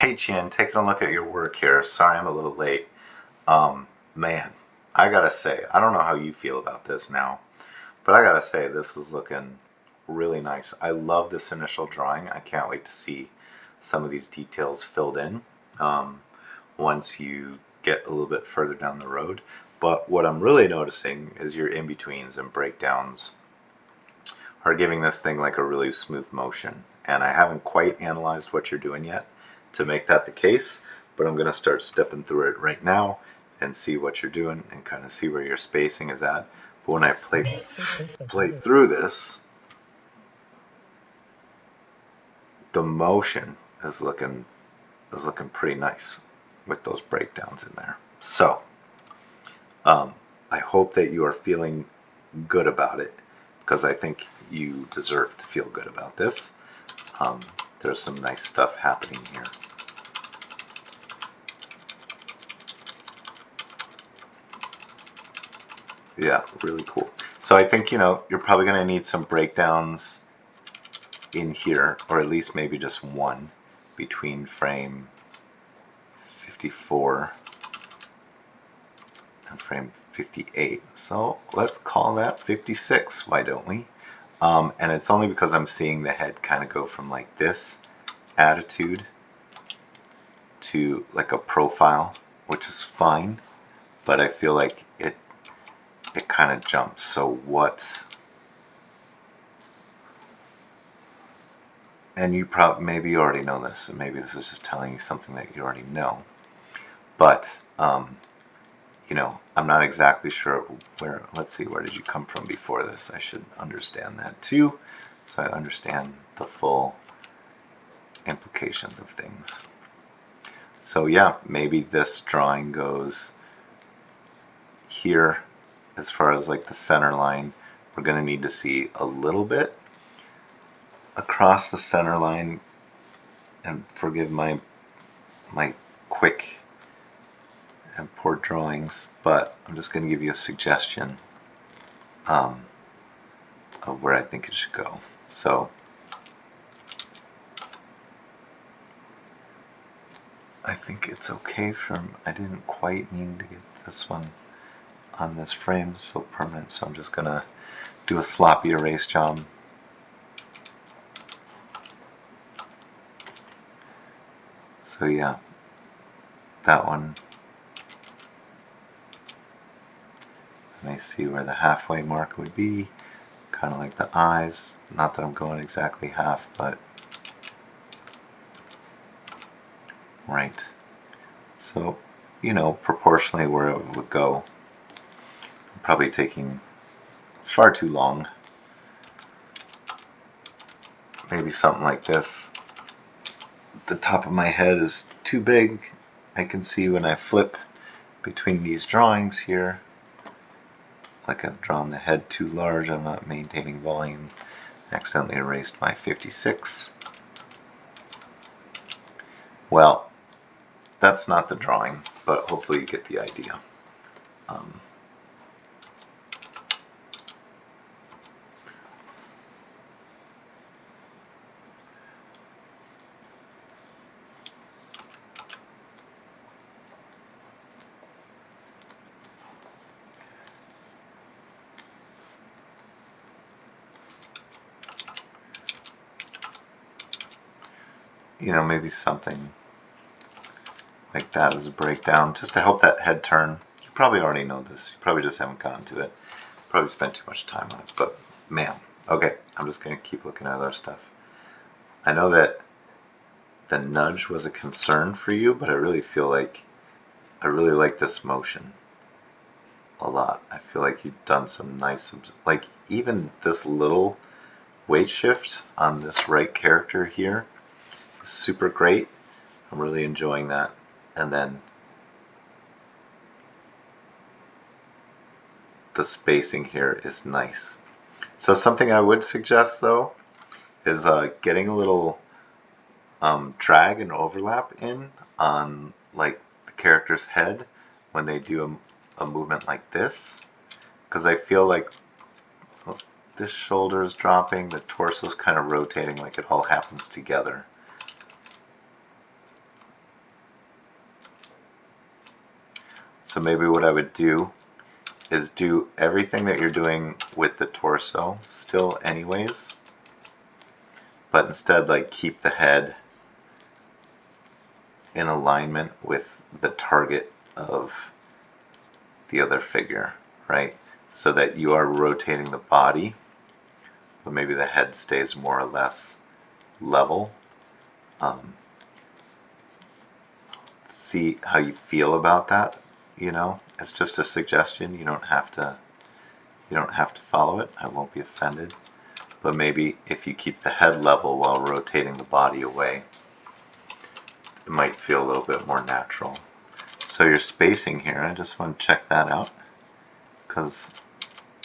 Hey Chin, taking a look at your work here. Sorry I'm a little late. Man, I gotta say, I don't know how you feel about this now, but I gotta say this is looking really nice. I love this initial drawing. I can't wait to see some of these details filled in once you get a little bit further down the road. But what I'm really noticing is your in-betweens and breakdowns are giving this thing like a really smooth motion. And I haven't quite analyzed what you're doing yet to make that the case, but I'm going to start stepping through it right now and see what you're doing and kind of see where your spacing is at. But when I play through this, the motion is looking pretty nice with those breakdowns in there. So I hope that you are feeling good about it, because I think you deserve to feel good about this. There's some nice stuff happening here. Yeah, really cool. So I think, you're probably going to need some breakdowns in here, or at least maybe just one between frame 54 and frame 58. So let's call that 56, why don't we? And it's only because I'm seeing the head kind of go from like this attitude to like a profile, which is fine, but I feel like it kind of jumps. So and you maybe you already know this, and maybe this is just telling you something that you already know, but I'm not exactly sure where. Let's see, where did you come from before this? I should understand that too, so I understand the full implications of things. So yeah, maybe this drawing goes here. As far as like the center line, we're going to need to see a little bit across the center line, and forgive my quick and poor drawings, but I'm just going to give you a suggestion of where I think it should go. So I think it's okay I didn't quite mean to get this one on this frame so permanent, so I'm just going to do a sloppy erase job. So yeah, that one. And I see where the halfway mark would be, kind of like the eyes. Not that I'm going exactly half, but right. So, proportionally where it would go. I'm probably taking far too long. Maybe something like this. The top of my head is too big. I can see when I flip between these drawings here, like I've drawn the head too large. I'm not maintaining volume. Accidentally erased my 56. Well, that's not the drawing, but hopefully you get the idea. Maybe something like that as a breakdown, just to help that head turn. You probably already know this. You probably just haven't gotten to it. Probably spent too much time on it, but man. Okay, I'm just going to keep looking at other stuff. I know that the nudge was a concern for you, but I really feel like I really like this motion a lot. I feel like you've done some nice, like even this little weight shift on this right character here is super great. I'm really enjoying that. And then the spacing here is nice. So something I would suggest though is getting a little drag and overlap in on like the character's head when they do a movement like this, because I feel like this shoulder is dropping, the torso is kind of rotating, like it all happens together. So maybe what I would do is do everything that you're doing with the torso still anyways, but instead like keep the head in alignment with the target of the other figure, right? So that you are rotating the body, but maybe the head stays more or less level. See how you feel about that. You know, it's just a suggestion. You don't have to follow it. I won't be offended. But maybe if you keep the head level while rotating the body away, it might feel a little bit more natural. So your spacing here, I just want to check that out, because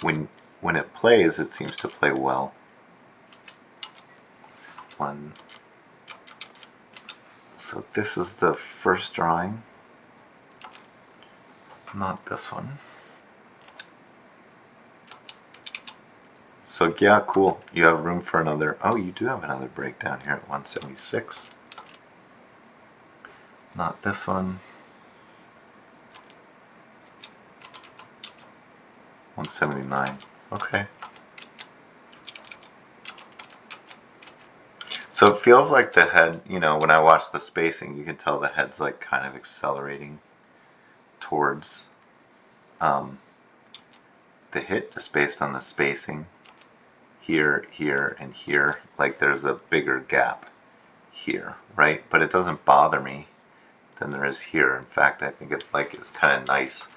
when it plays, it seems to play well. So this is the first drawing, not this one. So yeah, cool. You have room for another. Oh, you do have another breakdown here at 176. Not this one. 179. Okay. So it feels like the head, you know, when I watch the spacing, you can tell the head's like kind of accelerating towards the hit, just based on the spacing. Here, here, and here, like there's a bigger gap here, right? But it doesn't bother me than there is here. In fact, I think it like it's kind of nice.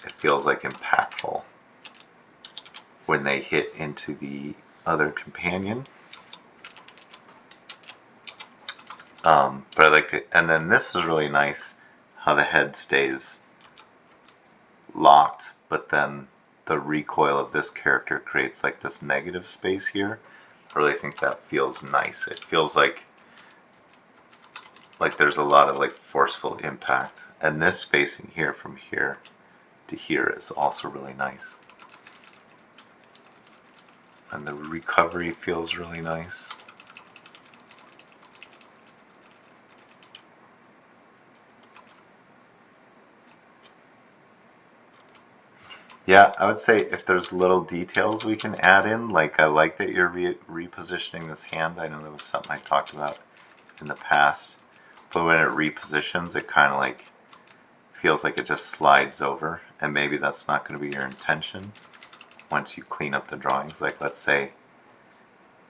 It feels like impactful when they hit into the other companion. But I like to, and then this is really nice, how the head stays locked, but then the recoil of this character creates like this negative space here. I really think that feels nice. It feels like there's a lot of like forceful impact, and this spacing here from here to here is also really nice, and the recovery feels really nice. Yeah, I would say if there's little details we can add in, like I like that you're repositioning this hand. I know that was something I talked about in the past, but when it repositions, it kind of like feels like it just slides over, and maybe that's not going to be your intention once you clean up the drawings. Like let's say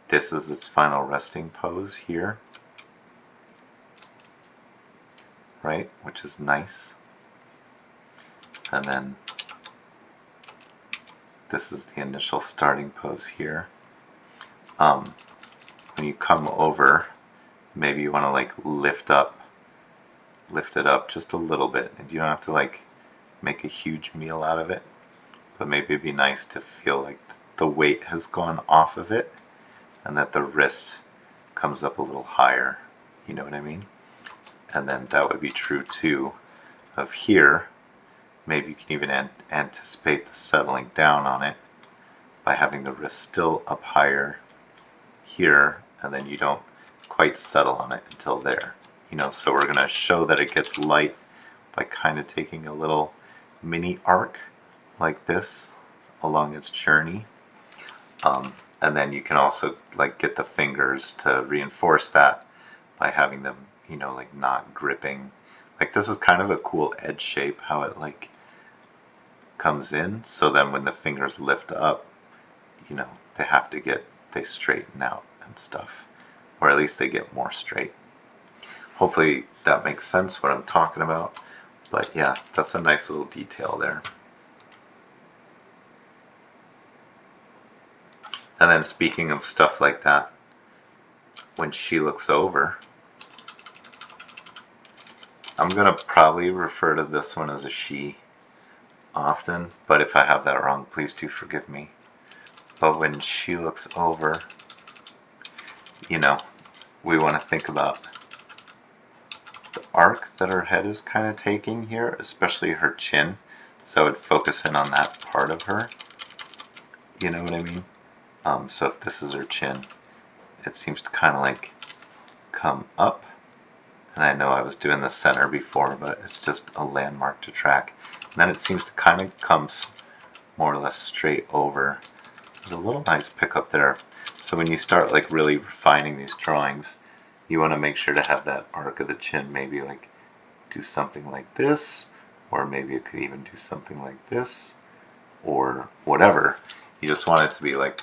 this is its final resting pose here, right, which is nice, and then this is the initial starting pose here. When you come over, maybe you want to like lift it up just a little bit, and you don't have to like make a huge meal out of it, but maybe it'd be nice to feel like the weight has gone off of it and that the wrist comes up a little higher, you know what I mean? And then that would be true too of here. Maybe you can even anticipate the settling down on it by having the wrist still up higher here, and then you don't quite settle on it until there. You know, so we're going to show that it gets light by kind of taking a little mini arc like this along its journey. And then you can also like get the fingers to reinforce that by having them, you know, like not gripping. Like this is kind of a cool edge shape, how it like comes in, so then when the fingers lift up, you know, they straighten out and stuff, or at least they get more straight. Hopefully that makes sense what I'm talking about, but yeah, that's a nice little detail there. And then speaking of stuff like that, when she looks over, I'm gonna probably refer to this one as a she often, but if I have that wrong, please do forgive me. But when she looks over, you know, we want to think about the arc that her head is kind of taking here, especially her chin. So I would focus in on that part of her. You know what I mean? So if this is her chin, it seems to kind of like come up And I know I was doing the center before, but it's just a landmark to track. And then it seems to kind of comes more or less straight over. There's a little nice pickup there. So when you start like really refining these drawings, you want to make sure to have that arc of the chin maybe like do something like this, or maybe it could even do something like this, or whatever. You just want it to be like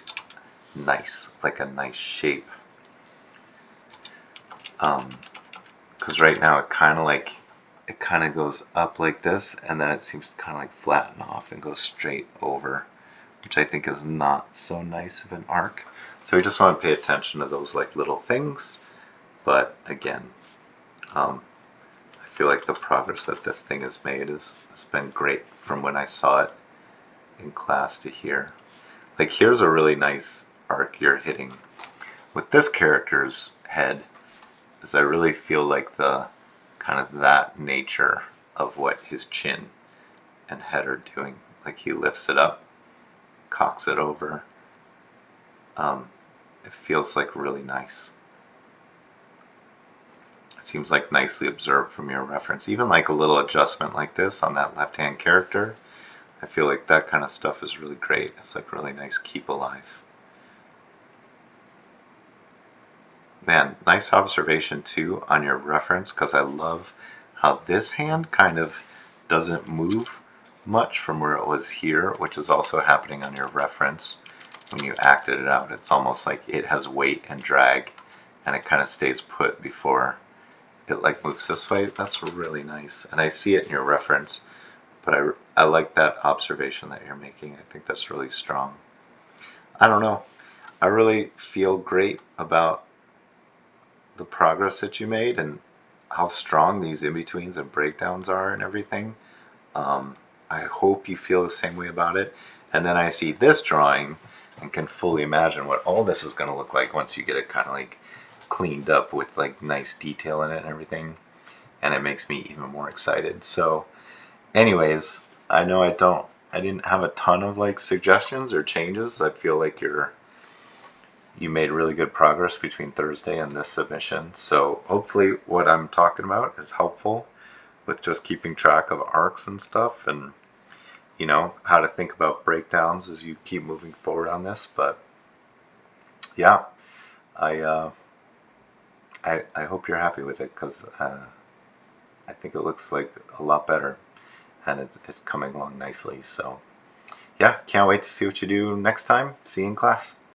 nice, like a nice shape. Because right now it kind of goes up like this, and then it seems to kind of like flatten off and go straight over, which I think is not so nice of an arc. So we just want to pay attention to those like little things. But again, I feel like the progress that this thing has made has been great from when I saw it in class to here. Like here's a really nice arc you're hitting. With this character's head, is I really feel like the kind of that nature of what his chin and head are doing. Like he lifts it up, cocks it over. It feels like really nice. It seems like nicely observed from your reference. Even like a little adjustment like this on that left-hand character, I feel like that kind of stuff is really great. It's like really nice keep alive. Man, nice observation too on your reference, because I love how this hand kind of doesn't move much from where it was here, which is also happening on your reference. When you acted it out, it's almost like it has weight and drag, and it kind of stays put before it like moves this way. That's really nice, and I see it in your reference, but I like that observation that you're making. I think that's really strong. I don't know. I really feel great about the progress that you made and how strong these in-betweens and breakdowns are and everything. I hope you feel the same way about it. And then I see this drawing and can fully imagine what all this is going to look like once you get it kind of like cleaned up with like nice detail in it and everything. And it makes me even more excited. So anyways, I know I didn't have a ton of like suggestions or changes. I feel like you made really good progress between Thursday and this submission. So hopefully what I'm talking about is helpful with just keeping track of arcs and stuff, and you know how to think about breakdowns as you keep moving forward on this. But yeah, I hope you're happy with it, because I think it looks like a lot better, and it's coming along nicely. So yeah, can't wait to see what you do next time. See you in class.